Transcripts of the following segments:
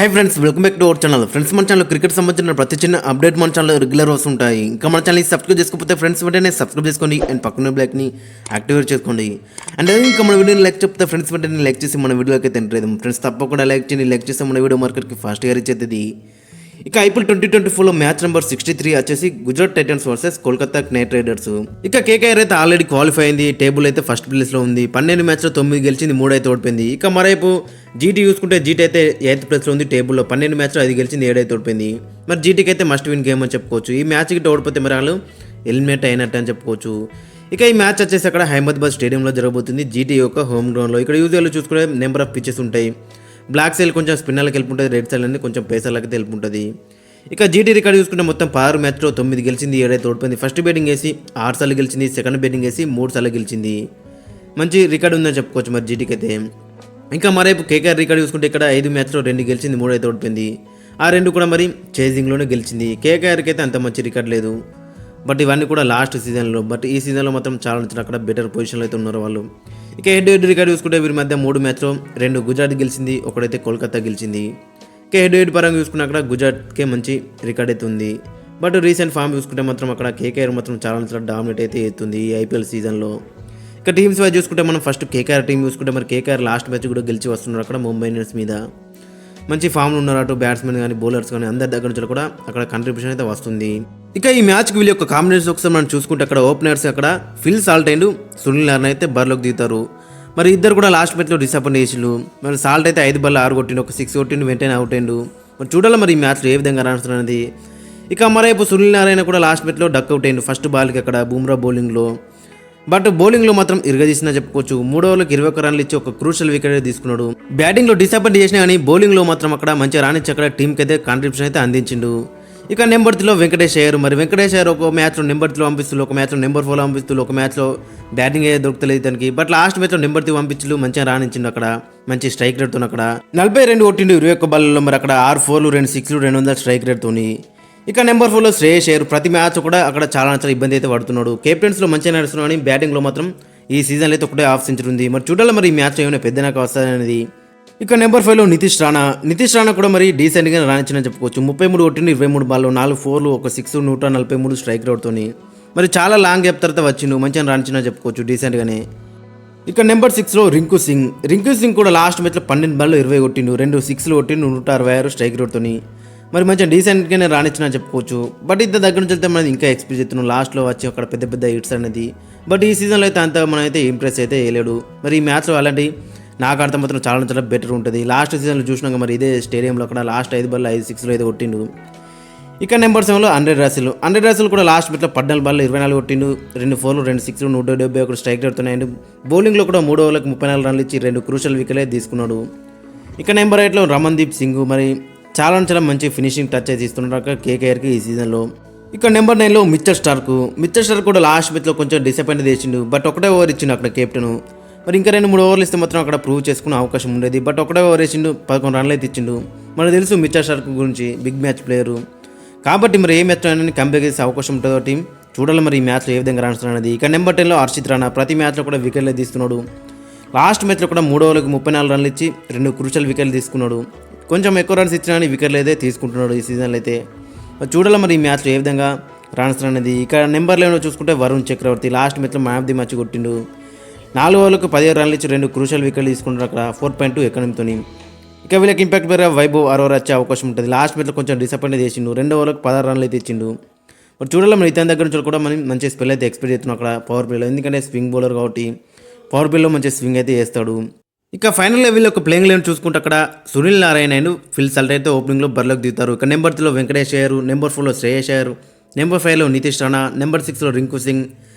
Hi friends, welcome back to our channel. Friends, మన channel cricket సంబంధించిన ప్రతి చిన్న అప్డేట్ మన ఛానల్ రెగ్యులర్ వస్తుంటాయి. ఇంకా మన ఛానల్ సబ్స్క్రైబ్ చేసుకోకపోతే ఫ్రెండ్స్ వెంటనే సబ్స్క్రైబ్ చేసుకోండి అండ్ పక్కన బ్లాక్ని యాక్టివేట్ చేసుకోండి. అండ్ అదే ఇంకా మన వీడియోని లైక్ చెప్తే ఫ్రెండ్స్ వెంటనే లైక్ చేసి మన వీడియోకి అయితే ఎంటర్ అవుతాం. ఫ్రెండ్స్ తప్పకుండా లైక్ చేయండి. లైక్ చేస్తే మన వీడియో మార్కెట్కి ఫాస్ట్గా రీచ్ అవుతుంది. ఇక ఐపీఎల్ 2024లో మ్యాచ్ నెంబర్ 63 వచ్చేసి Gujarat Titans versus Kolkata night riders. ఇక కేకేఆర్ అయితే ఆల్రెడీ క్వాలిఫై అయింది. టేబుల్ అయితే ఫస్ట్ ప్లేస్లో ఉంది. 12 మ్యాచ్లో 9 గెలిచింది, 3 అయితే ఓడిపోయింది. ఇక మరైపు జీటీ చూసుకుంటే జీటీ అయితే 8th ప్లేస్లో ఉంది. టేబుల్లో 12 మ్యాచ్లో 5 గెలిచింది, 7 అయితే ఓడిపోయింది. మరి జీటీకి అయితే మస్ట్ విన్ గేమ్ అని చెప్పుకోవచ్చు. ఈ మ్యాచ్కి ఓడిపోతే మరి వాళ్ళు ఎలిమినేట్ అయినట్టు అని చెప్పుకోవచ్చు. ఇక ఈ మ్యాచ్ వచ్చేసి అక్కడ అహ్మదాబాద్ స్టేడియంలో జరగబోతుంది, జీటీ యొక్క హోమ్ గ్రౌండ్లో. ఇక్కడ యూజువల్గా చూసుకుంటే నెంబర్ ఆఫ్ పిచెస్ ఉంటాయి. బ్లాక్ సైడ్ కొంచెం స్పిన్నర్లకు వెళ్ళి ఉంటుంది, రెడ్ సైడ్ అనేది కొంచెం పేసర్లకి తెలిపి ఉంటుంది. ఇక జీటీ రికార్డు చూసుకుంటే మొత్తం 16 మ్యాచ్లో 9 గెలిచింది, 7 అయితే ఓడిపోయింది. ఫస్ట్ బ్యాటింగ్ వేసి 6 సార్లు గెలిచింది, సెకండ్ బ్యాటింగ్ వేసి 3 సార్లు గెలిచింది. మంచి రికార్డు ఉందని చెప్పుకోవచ్చు మరి జీటీకి అయితే. ఇంకా మరైపు కేకేఆర్ రికార్డు చూసుకుంటే ఇక్కడ 5 మ్యాచ్లో 2 గెలిచింది, 3 అయితే ఓడిపోయింది. ఆ 2 కూడా మరి చేజింగ్లోనే గెలిచింది. కేకేఆర్కి అయితే అంత మంచి రికార్డు లేదు. బట్ ఇవన్నీ కూడా లాస్ట్ సీజన్లో. బట్ ఈ సీజన్లో మాత్రం చాలా నచ్చిన అక్కడ బెటర్ పొజిషన్లో అయితే ఉన్నారు వాళ్ళు. ఇక హెడ్ రికార్డు చూసుకుంటే వీరి మధ్య 3 మ్యాచ్లో 2 గుజరాత్ గెలిచింది, ఒకడైతే కోల్కతా గెలిచింది. ఇక హెడ్ పరంగా చూసుకున్న అక్కడ గుజరాత్కే మంచి రికార్డ్ అయితే ఉంది. బట్ రీసెంట్ ఫామ్ చూసుకుంటే మాత్రం అక్కడ కేకేఆర్ మాత్రం చాలా డామినేట్ అయితే అవుతుంది ఈ ఐపీఎల్ సీజన్లో. ఇక టీమ్స్ వైజ్ చూసుకుంటే మనం ఫస్ట్ కేకేఆర్ టీం చూసుకుంటే మరి కేకేఆర్ లాస్ట్ మ్యాచ్ కూడా గెలిచి వస్తున్నారు అక్కడ ముంబై ఇండియన్స్ మీద. మంచి ఫామ్లో ఉన్నారు. అటు బ్యాట్స్మెన్ కానీ బౌలర్స్ కానీ అందరి దగ్గర నుంచి కూడా అక్కడ కంట్రిబ్యూషన్ అయితే వస్తుంది. ఇక ఈ మ్యాచ్కి వీళ్ళ యొక్క కాంబినేషన్ ఒకసారి మనం చూసుకుంటే అక్కడ ఓపెనర్స్ అక్కడ Phil Salt and Sunil Narayana అయితే బరిలోకి దిగుతారు. మరి ఇద్దరు కూడా లాస్ట్ మ్యాచ్లో డిసప్పాయింట్ చేసిండు. మరి సాల్ట్ అయితే 5 బాల్ 6 కొట్టిండు, ఒక 6 కొట్టిండు, వెంటనే అవుట్ అయిండు. మరి చూడాలి మరి ఈ మ్యాచ్లో ఏ విధంగా రాణిస్తున్నది. ఇక మరైపు సునీల్ నారాయణ కూడా లాస్ట్ మ్యాచ్లో డక్ అవుట్ అయిండు ఫస్ట్ బాల్కి అక్కడ బుమ్రా బౌలింగ్లో. బట్ బౌలింగ్లో మాత్రం ఇరగదీసినా చెప్పుకోవచ్చు. 3 ఓవర్లకు 21 రన్లు ఇచ్చి ఒక క్రూషల్ వికెట్ తీసుకున్నాడు. బ్యాటింగ్లో డిసప్పాయింట్ చేసినా కానీ బౌలింగ్లో మాత్రం అక్కడ మంచిగా రాణించి అక్కడ టీంకి అయితే కాంట్రిబ్యూషన్ అయితే అందించిండు. ఇక నెంబర్ 3లో వెంకటేష్ అయ్యారు. మరి వెంకటేష్ అయ్యారు ఒక మ్యాచ్లో నెంబర్ 3 పంపిస్తున్నారు, ఒక మ్యాచ్లో నెంబర్ 4 పంపిస్తున్నారు, ఒక మ్యాచ్లో బ్యాటింగ్ అయితే దొరుకుతలేదు ఇతనికి. బట్ లాస్ట్ మ్యాచ్లో నెంబర్ 3 పంపించు మంచిగా రాణించిండు అక్కడ మంచి స్ట్రైక్ రేట్తో. అక్కడ 42 కొట్టిండు 21 బాల్లో. మరి అక్కడ 6 4లు 2 6లు 200 స్ట్రైక్ రేట్తోని. ఇక నెంబర్ 4లో శ్రేయస్ అయ్యారు. ప్రతి మ్యాచ్ కూడా అక్కడ చాలా ఇబ్బంది అయితే పడుతున్నాడు. కెప్టెన్స్లో మంచిగా నడుస్తున్నాడు కానీ బ్యాటింగ్లో మాత్రం ఈ సీజన్లో అయితే ఒకటే హాఫ్ సెంచరీ ఉంది. మరి చూడాలి మరి ఈ మ్యాచ్ ఏమైనా పెద్దనాక వస్తుందనేది. ఇక నెంబర్ 5లో నితీష్ రాణా కూడా మరి డీసెంట్గా రాణించిందని చెప్పుకోవచ్చు. 33 కొట్టిండు 23 బాల్లో, 4 4లు, ఒక 6, 143 స్ట్రైక్ రేట్తోని. మరి చాలా లాంగ్ గ్యాప్ తర్వాత వచ్చిండు, మంచిగా రాణించిందని చెప్పుకోవచ్చు డీసెంట్గానే. ఇక నెంబర్ 6లో రింకు సింగ్ కూడా లాస్ట్ మ్యాచ్లో 12 బాల్లో 20 కొట్టిండు, 2 6లు కొట్టిండు, 166 స్ట్రైక్ రేట్తోని. మరి మంచిగా డీసెంట్గానే రాణించిన చెప్పుకోవచ్చు. బట్ ఇంత దగ్గర నుంచి వెళ్తే మనం ఇంకా ఎక్స్పెక్ట్ చేస్తున్నాం లాస్ట్లో వచ్చి అక్కడ పెద్ద హిట్స్ అనేది. బట్ ఈ సీజన్లో అయితే అంత మనం అయితే ఇంప్రెస్ అయితే వేయలేడు. మరి ఈ మ్యాచ్లో అలాంటి నాకు అర్థం మాత్రం చాలా బెటర్ ఉంటుంది. లాస్ట్ సీజన్లో చూసినాక మరి ఇదే స్టేడియంలో అక్కడ లాస్ట్ 5 బాల్లో 5 6లు అయితే కొట్టిండు. ఇక నెంబర్ 7లో ఆండ్రే రసెల్ కూడా లాస్ట్ మ్యాచ్లో 14 బాల్లో 24 కొట్టిండు, 2 4లు 2 6లు 171 స్ట్రైక్ రేట్తున్నాయి. బౌలింగ్లో కూడా 3 ఓవర్లకు 34 రన్లు ఇచ్చి 2 క్రూషల్ వికెట్లే తీసుకున్నాడు. ఇక నెంబర్ 8లో రమన్దీప్ సింగ్ మరి చాలా మంచి ఫినిషింగ్ టచ్ అయితే ఇస్తున్నారు కేకేఆర్కి ఈ సీజన్లో. ఇక నెంబర్ 9లో మిచెల్ స్టార్క్ కూడా లాస్ట్ మ్యాచ్లో కొంచెం డిసప్పాయింట్ చేసిండు. బట్ ఒకటే ఓవర్ ఇచ్చిండు అక్కడ కెప్టెన్. మరి ఇంకా 2-3 ఓవర్లు ఇస్తే మాత్రం అక్కడ ప్రూవ్ చేసుకునే అవకాశం ఉండేది. బట్ ఒకటే ఓవర్ వేసిండు, 11 రన్లు అయితే ఇచ్చిండు. మనకు తెలుసు మిచెల్ స్టార్క్ గురించి, బిగ్ మ్యాచ్ ప్లేయరు కాబట్టి మరి ఏ మ్యాచ్ అయినా కంబ్యాక్ చేసే అవకాశం ఉంటుందో టీం. చూడాలి మరి ఈ మ్యాచ్లో ఏ విధంగా రాణిస్తున్నది. ఇక నెంబర్ 10లో హర్షిత్ రాణా ప్రతి మ్యాచ్లో కూడా వికెట్లే తీస్తున్నాడు. లాస్ట్ మ్యాచ్లో కూడా 3 ఓవర్లకు 34 రన్లు ఇచ్చి 2 క్రూషల్ వికెట్లు తీసుకున్నాడు. కొంచెం ఎక్కువ రన్స్ ఇచ్చినా కానీ వికెట్లు అయితే తీసుకుంటున్నాడు ఈ సీజన్లో అయితే. చూడాలి మరి ఈ మ్యాచ్లో ఏ విధంగా రాణిస్తున్నది. ఇక నెంబర్ 11లో చూసుకుంటే వరుణ్ చక్రవర్తి లాస్ట్ మ్యాచ్లో మ్యాన్ ఆఫ్ ది మ్యాచ్ కొట్టిండు. 4 ఓవర్లకు 17 రన్లు ఇచ్చి 2 క్రూషల్ వికెట్లు తీసుకుంటారు అక్కడ 4.2 ఎకనమీతోని. ఇక వీళ్ళకి ఇంపాక్ట్ పేరు వైభవ్ అరోరా వచ్చే అవకాశం ఉంటుంది. లాస్ట్ మ్యాచ్లో కొంచెం డిసప్పాయింట్ చేసిండు, 2 ఓవర్లకు 16 రన్లు అయితే ఇచ్చిండు. మరి చూడాలి మరి ఇతని దగ్గర నుంచి కూడా మనం మంచి స్పెల్ అయితే ఎక్స్పెక్ట్ చేస్తున్నాం అక్కడ పవర్ ప్లేలో. ఎందుకంటే స్వింగ్ బౌలర్ కాబట్టి పవర్ ప్లేలో మంచి స్వింగ్ అయితే చేస్తాడు. ఇక ఫైనల్ వీళ్ళు ఒక ప్లేయింగ్ లెవెన్ చూసుకుంటే అక్కడ Sunil Narayana and Phil Salt అయితే ఓపెనింగ్లో బరిలోకి దిగుతారు. ఇక నెంబర్ 3లో వెంకటేష్ అయ్యారు, నెంబర్ 4లో శ్రేయస్ అయ్యారు, నెంబర్ 5లో నితీష్ రాణా, నెంబర్ 6లో రింకు సింగ్,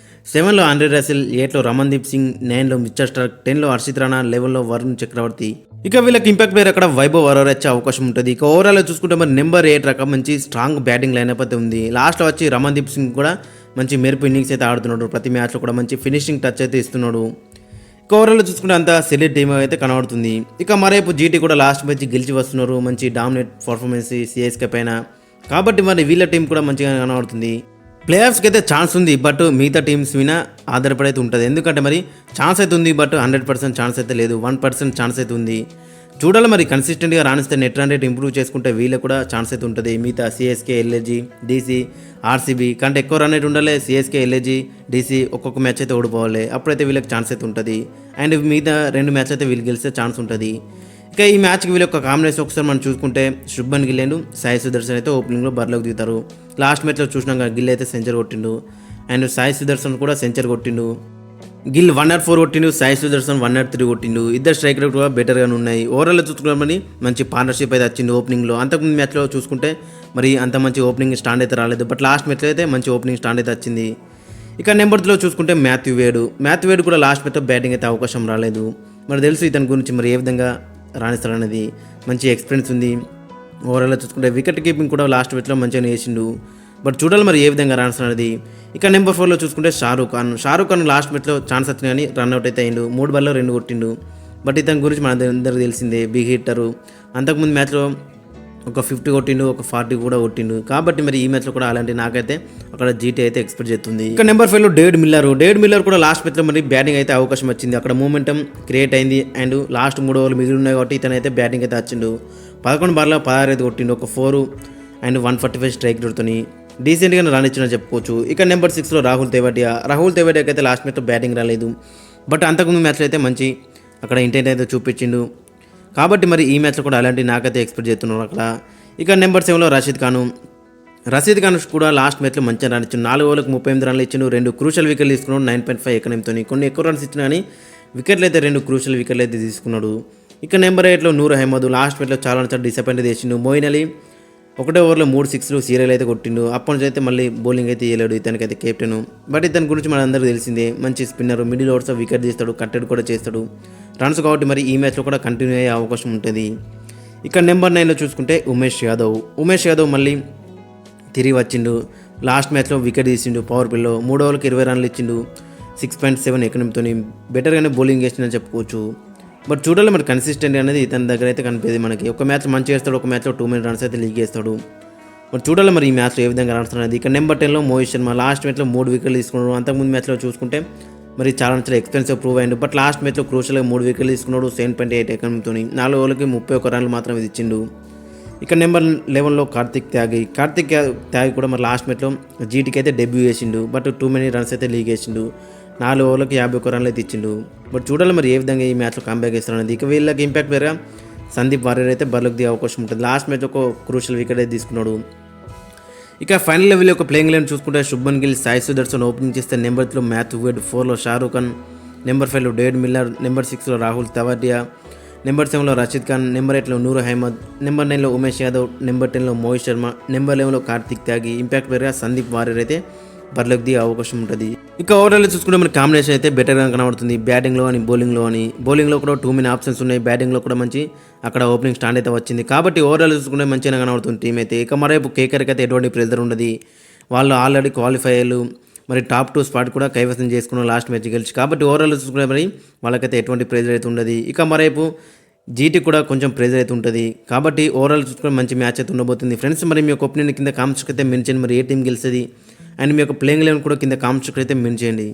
7లో ఆండ్రే రసెల్, 8లో రమన్దీప్ సింగ్, 9లో మిచెల్ స్టార్క్, 10లో హర్షిత్ రాణా, 11లో వరుణ్ చక్రవర్తి. ఇక వీళ్ళకి ఇంపాక్ట్ పేరు అక్కడ వైభవ్ అరోరా వచ్చే అవకాశం ఉంటుంది. ఇక ఓవరాల్ చూసుకుంటే మరి నెంబర్ 8 రకం మంచి స్ట్రాంగ్ బ్యాటింగ్ లైనప్ అయితే ఉంది. లాస్ట్లో వచ్చి రమన్దీప్ సింగ్ కూడా మంచి మెరుపు ఇన్నింగ్స్ అయితే ఆడుతున్నాడు. ప్రతి మ్యాచ్లో కూడా మంచి ఫినిషింగ్ టచ్ అయితే ఇస్తున్నాడు. ఇక ఓవరాల్ చూసుకుంటే అంతా సెలెక్ట్ టీమ్ అయితే కనబడుతుంది. ఇక మరేపు జీటీ కూడా లాస్ట్ మ్యాచ్ గెలిచి వస్తున్నారు, మంచి డామినేట్ పర్ఫార్మెన్స్ సిఎస్కే పైన. కాబట్టి మరి వీళ్ళ టీం కూడా మంచిగా కనబడుతుంది. ప్లే ఆఫ్స్కి అయితే ఛాన్స్ ఉంది, బట్ మిగతా టీమ్స్ మీద ఆధారపడి అయితే ఉంటుంది. ఎందుకంటే మరి ఛాన్స్ అయితే ఉంది, బట్ 100% ఛాన్స్ అయితే లేదు, 1% ఛాన్స్ అయితే ఉంది. చూడాలి మరి కన్సిస్టెంట్గా రాణిస్తే నెట్ రన్ రేట్ ఇంప్రూవ్ చేసుకుంటే వీళ్ళకి కూడా ఛాన్స్ అయితే ఉంటుంది. మిగతా సిఎస్కే, ఎల్ఏజీ, డీసీ, ఆర్సీబీ కంటే ఎక్కువ రన్ రేట్ ఉండాలి. సిఎస్కే, ఎల్ఏజీ, డీసీ ఒక్కొక్క మ్యాచ్ అయితే ఓడిపోవాలి, అప్పుడైతే వీళ్ళకి ఛాన్స్ అయితే ఉంటుంది. అండ్ మిగతా 2 మ్యాచ్ అయితే వీళ్ళు గెలిస్తే ఛాన్స్ ఉంటుంది. ఇక ఈ మ్యాచ్కి వీళ్ళ యొక్క కాంబినేషన్ ఒకసారి మనం చూసుకుంటే శుభ్మన్ గిల్ అండ్ సాయి సుదర్శన్ అయితే ఓపెనింగ్లో బరిలోకి దిగుతారు. లాస్ట్ మ్యాచ్లో చూసినాక గిల్ అయితే సెంచరీ కొట్టిండు అండ్ సాయి సుదర్శన్ కూడా సెంచరీ కొట్టిండు. గిల్ 104 కొట్టిండు, సాయి సుదర్శన్ 103 కొట్టిండు. ఇద్దరు స్ట్రైక్ రేట్ కూడా బెటర్గానే ఉన్నాయి. ఓవరాల్ చూసుకున్నామని మంచి పార్ట్నర్షిప్ అయితే వచ్చింది ఓపెనింగ్లో. అంతకుముందు మ్యాచ్లో చూసుకుంటే మరి అంత మంచి ఓపెనింగ్ స్టాండ్ అయితే రాలేదు, బట్ లాస్ట్ మ్యాచ్లో అయితే మంచి ఓపెనింగ్ స్టాండ్ అయితే వచ్చింది. ఇక నెంబర్ 3లో చూసుకుంటే మాథ్యూ వేడ్ కూడా లాస్ట్ మ్యాచ్లో బ్యాటింగ్ అయితే అవకాశం రాలేదు. మరి తెలుసు ఇతని గురించి మరి ఏ విధంగా రాణిస్తాడనేది. మంచి ఎక్స్పీరియన్స్ ఉంది. ఓవరాల్ చూసుకుంటే వికెట్ కీపింగ్ కూడా లాస్ట్ మ్యాచ్లో మంచిగా వేసిండు, బట్ చూడాలి మరి ఏ విధంగా రాణిస్తున్నది. ఇక నెంబర్ 4లో చూసుకుంటే షారూక్ ఖాన్ లాస్ట్ మ్యాచ్లో ఛాన్స్ వచ్చినా కానీ రన్అట్ అయితే అయిండు. 3 బాల్లో 2 కొట్టిండు, బట్ ఇతని గురించి మన అందరికీ తెలిసిందే, బిగ్ హిట్టరు. అంతకుముందు మ్యాచ్లో ఒక 50 కొట్టిండు, ఒక 40 కూడా కొట్టిండు. కాబట్టి మరి ఈ మ్యాచ్లో కూడా అలాంటి నాకైతే అక్కడ జీటీ అయితే ఎక్స్పెక్ట్ చేస్తుంది. ఇక నెంబర్ 5లో డేవిడ్ మిల్లర్ కూడా లాస్ట్ మ్యాచ్లో మరి బ్యాటింగ్ అయితే అవకాశం వచ్చింది. అక్కడ మూమెంటం క్రియేట్ అయింది అండ్ లాస్ట్ 3 ఓవర్లు మిగిలి ఉన్నాయి కాబట్టి ఇతనైతే బ్యాటింగ్ అయితే వచ్చిండు. 11 బాల్లో 16 అయితే కొట్టిండు, ఒక 4 అండ్ 145 స్ట్రైక్ రేట్తోని డీసెంట్గా రన్ ఇచ్చిన చెప్పుకోవచ్చు. ఇక నెంబర్ 6లో రాహుల్ తెవాటియాకి అయితే లాస్ట్ మ్యాచ్లో బ్యాటింగ్ రాలేదు, బట్ అంతకుముందు మ్యాచ్లో అయితే మంచి అక్కడ ఇంటెంట్ అయితే చూపించిండు. కాబట్టి మరి ఈ మ్యాచ్లో కూడా అలాంటి నాకైతే ఎక్స్పెక్ట్ చేస్తున్నాను అక్కడ. ఇక నెంబర్ 7లో రషీద్ ఖాన్ కూడా లాస్ట్ మ్యాచ్లో మంచిగా రన్ ఇచ్చిండు. 4 ఓవర్లకు 38 రన్లు ఇచ్చిండు, 2 క్రూషల్ వికెట్లు తీసుకున్నాడు. 9.5 ఎకనంతో కొన్ని ఎక్కువ రన్స్ ఇచ్చినా కానీ వికెట్లు అయితే 2 క్రూషల్ వికెట్లు అయితే తీసుకున్నాడు. ఇక నెంబర్ 8లో నూర్ అహ్మద్ లాస్ట్ మ్యాచ్లో చాలా డిసప్పాయింట్ చేసిండు. మోయిన్ అలీ 1 ఓవర్లో 3 సిక్స్లు సీరియల్ అయితే కొట్టిండు. అప్పటి నుంచి అయితే మళ్ళీ బౌలింగ్ అయితే ఇవ్వలేడు ఇతనికైతే కెప్టెన్. బట్ ఇతని గురించి మన అందరికీ తెలిసిందే, మంచి స్పిన్నర్, మిడిల్ ఓవర్స్లో వికెట్ తీస్తాడు, కట్టెడ్ కూడా చేస్తాడు రన్స్. కాబట్టి మరి ఈ మ్యాచ్లో కూడా కంటిన్యూ అయ్యే అవకాశం ఉంటుంది. ఇక నెంబర్ 9లో చూసుకుంటే ఉమేష్ యాదవ్ మళ్ళీ తిరిగి వచ్చిండు. లాస్ట్ మ్యాచ్లో వికెట్ తీసిండు పవర్ ప్లేలో. 3 ఓవర్లకు 20 రన్లు ఇచ్చిండు, 6.7 ఎకనంతో బెటర్గానే బౌలింగ్ చేసిందని చెప్పుకోవచ్చు. బట్ చూడాలి మరి కన్సిస్టెంట్ అనేది ఇతని దగ్గర అయితే కనిపించేది మనకి. ఒక మ్యాచ్ మంచిగా చేస్తాడు, ఒక మ్యాచ్లో 2 మినిట్ రన్స్ అయితే లీగ్ చేస్తాడు. బట్ చూడాలి మరి ఈ మ్యాచ్లో ఏ విధంగా రాణిస్తున్నది. ఇక నెంబర్ 10లో మోహిత్ శర్మ లాస్ట్ మ్యాచ్లో 3 వికెట్లు తీసుకున్నాడు. అంతకుముందు మ్యాచ్లో చూసుకుంటే మరి చాలా ఎక్స్పెన్సివ్ ప్రూవ్ అయ్యిండు, బట్ లాస్ట్ మ్యాచ్లో క్రూషల్గా 3 వికెట్లు తీసుకున్నాడు. 7.8 ఎకనంతో 4 ఓవర్లకి 31 రన్లు మాత్రం ఇచ్చిండు. ఇక నెంబర్ 11లో కార్తిక్ త్యాగి కూడా మరి లాస్ట్ మ్యాచ్లో జీటీకి అయితే డెబ్యూ చేసిండు, బట్ 2 మినిట్ రన్స్ అయితే లీగ్ చేసిండు. 4 ఓవర్లకు 51 రన్లు అయితే ఇచ్చిండు. బట్ చూడాలి మరి ఏ విధంగా ఈ మ్యాచ్లో కంబ్యాక్ చేస్తారనేది. ఇక వీళ్ళకి ఇంపాక్ట్ వేరుగా సందీప్ వారియర్ అయితే బరిలోకి దిగే అవకాశం ఉంటుంది. లాస్ట్ మ్యాచ్ ఒక క్రూషల్ వికెట్ అయితే తీసుకున్నాడు. ఇక ఫైనల్ లెవెల్ యొక్క ప్లేయింగ్ లైన్ చూసుకుంటే శుభ్మన్ గిల్, సాయి సుదర్శన్ ఓపెనింగ్ చేస్తే నెంబర్ 3లో మాథ్యూ వేడ్, 4లో షారూక్ ఖాన్, నెంబర్ 5లో డేవిడ్ మిల్లర్, నెంబర్ 6లో రాహుల్ తెవాటియా, నెంబర్ 7లో రషీద్ ఖాన్, నెంబర్ 8లో నూర్ అహ్మద్, నెంబర్ 9లో ఉమేష్ యాదవ్, నెంబర్ 10లో మోహిత్ శర్మ, నెంబర్ 11లో కార్తిక్ త్యాగి. ఇంపాక్ట్ వేరుగా సందీప్ వారియర్ అయితే బరిలోకి దిగే అవకాశం ఉంటుంది. ఇక ఓవరాల్ చూసుకుంటే మన కాంబినేషన్ అయితే బెటర్గా కనబడుతుంది. బ్యాటింగ్లో అని బౌలింగ్లో కూడా 2 మెనీ ఆప్షన్స్ ఉన్నాయి. బ్యాటింగ్లో కూడా మంచి అక్కడ ఓపెనింగ్ స్టాండ్ అయితే వచ్చింది. కాబట్టి ఓవరాల్ చూసుకుంటే మంచిగా కనబడుతుంది టీం అయితే. ఇక మరేపు కేకేఆర్కి అయితే ఎటువంటి ప్రెజర్ ఉండదు. వాళ్ళు ఆల్రెడీ క్వాలిఫై అయ్యారు, మరి టాప్ 2 స్పాట్ కూడా కైవసం చేసుకున్నారు లాస్ట్ మ్యాచ్ గెలిచి. కాబట్టి ఓవరాల్ చూసుకుంటే మరి వాళ్ళకైతే ఎటువంటి ప్రెజర్ అయితే ఉండదు. ఇక మరేపు జీటీ కూడా కొంచెం ప్రెజర్ అయితే ఉంటుంది. కాబట్టి ఓవరాల్ చూసుకుంటే మంచి మ్యాచ్ అయితే ఉండబోతుంది. ఫ్రెండ్స్ మరి మీ యొక్క ఒపీనియన్ కింద కామెంట్స్ అయితే మెన్షన్ మరి ఏ టీం గెలుస్తుంది అండ్ మీ యొక్క ప్లేయింగ్ లెవెన్ కూడా కింద కామెంట్స్ అయితే మెన్షన్ చేయండి.